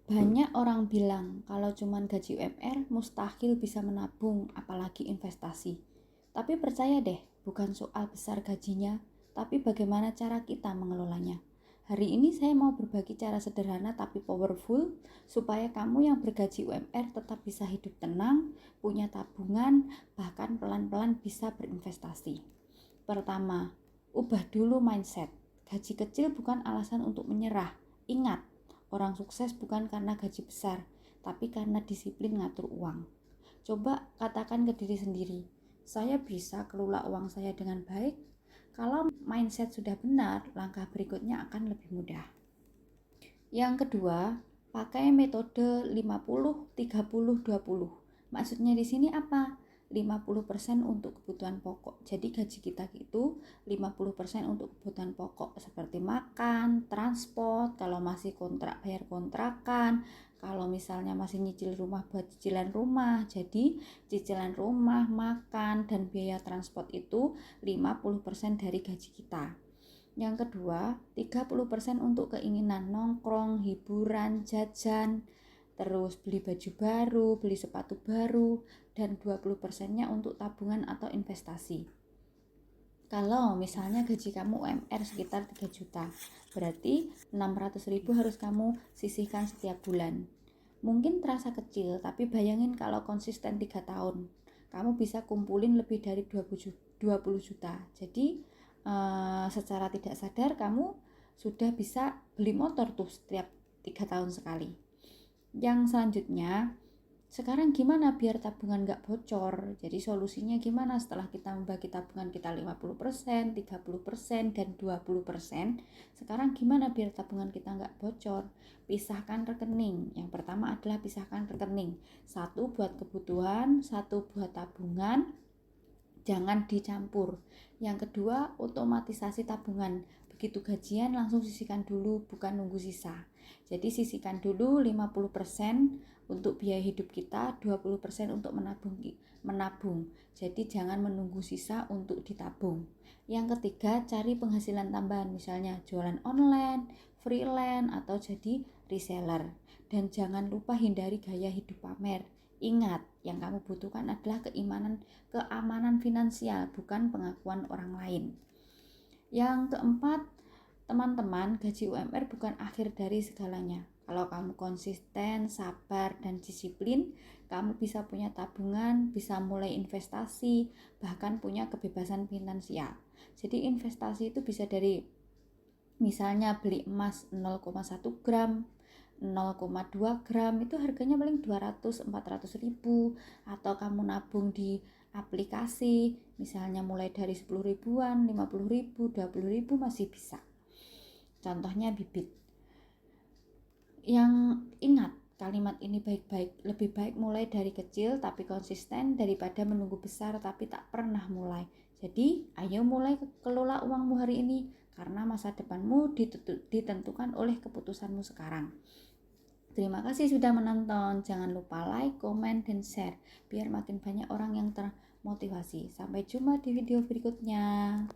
Banyak orang bilang kalau cuman gaji UMR mustahil bisa menabung, apalagi investasi. Tapi percaya deh, bukan soal besar gajinya, tapi bagaimana cara kita mengelolanya. Hari ini saya mau berbagi cara sederhana tapi powerful supaya kamu yang bergaji UMR tetap bisa hidup tenang, punya tabungan, bahkan pelan-pelan bisa berinvestasi. Pertama, ubah dulu mindset. Gaji kecil bukan alasan untuk menyerah. Ingat, orang sukses bukan karena gaji besar, tapi karena disiplin ngatur uang. Coba katakan ke diri sendiri, saya bisa kelola uang saya dengan baik. Kalau mindset sudah benar, langkah berikutnya akan lebih mudah. Yang kedua, pakai metode 50-30-20. Maksudnya di sini apa? 50% untuk kebutuhan pokok. Jadi gaji kita itu 50% untuk kebutuhan pokok seperti makan, transport, kalau masih kontrak bayar kontrakan, kalau misalnya masih nyicil rumah buat cicilan rumah. Jadi cicilan rumah, makan, dan biaya transport itu 50% dari gaji kita. Yang kedua, 30% untuk keinginan nongkrong, hiburan, jajan, terus beli baju baru, beli sepatu baru, dan 20%-nya untuk tabungan atau investasi. Kalau misalnya gaji kamu UMR sekitar 3 juta, berarti 600.000 harus kamu sisihkan setiap bulan. Mungkin terasa kecil, tapi bayangin kalau konsisten 3 tahun, kamu bisa kumpulin lebih dari 20 juta. Jadi secara tidak sadar kamu sudah bisa beli motor tuh setiap 3 tahun sekali. Yang selanjutnya, sekarang gimana biar tabungan gak bocor? Jadi solusinya gimana setelah kita membagi tabungan kita 50%, 30%, dan 20%? Sekarang gimana biar tabungan kita gak bocor? Pisahkan rekening. Yang pertama adalah pisahkan rekening. Satu buat kebutuhan, satu buat tabungan. Jangan dicampur. Yang kedua, otomatisasi tabungan. Begitu gajian langsung sisihkan dulu, bukan nunggu sisa. Jadi sisihkan dulu 50% untuk biaya hidup kita, 20% untuk menabung. Jadi jangan menunggu sisa untuk ditabung. Yang ketiga, cari penghasilan tambahan, misalnya jualan online, freelance, atau jadi reseller. Dan jangan lupa hindari gaya hidup pamer. Ingat, yang kamu butuhkan adalah keamanan finansial, bukan pengakuan orang lain. Yang keempat, teman-teman, gaji UMR bukan akhir dari segalanya. Kalau kamu konsisten, sabar, dan disiplin, kamu bisa punya tabungan, bisa mulai investasi, bahkan punya kebebasan finansial. Jadi investasi itu bisa dari misalnya beli emas 0,1 gram, 0,2 gram, itu harganya paling 200-400 ribu. Atau kamu nabung di aplikasi, misalnya mulai dari 10 ribuan, 50 ribu, 20 ribu masih bisa. Contohnya bibit. Yang ingat kalimat ini baik-baik, lebih baik mulai dari kecil tapi konsisten daripada menunggu besar tapi tak pernah mulai. Jadi ayo mulai kelola uangmu hari ini, karena masa depanmu ditentukan oleh keputusanmu sekarang. Terima kasih sudah menonton. Jangan lupa like, komen, dan share biar makin banyak orang yang termotivasi. Sampai jumpa di video berikutnya.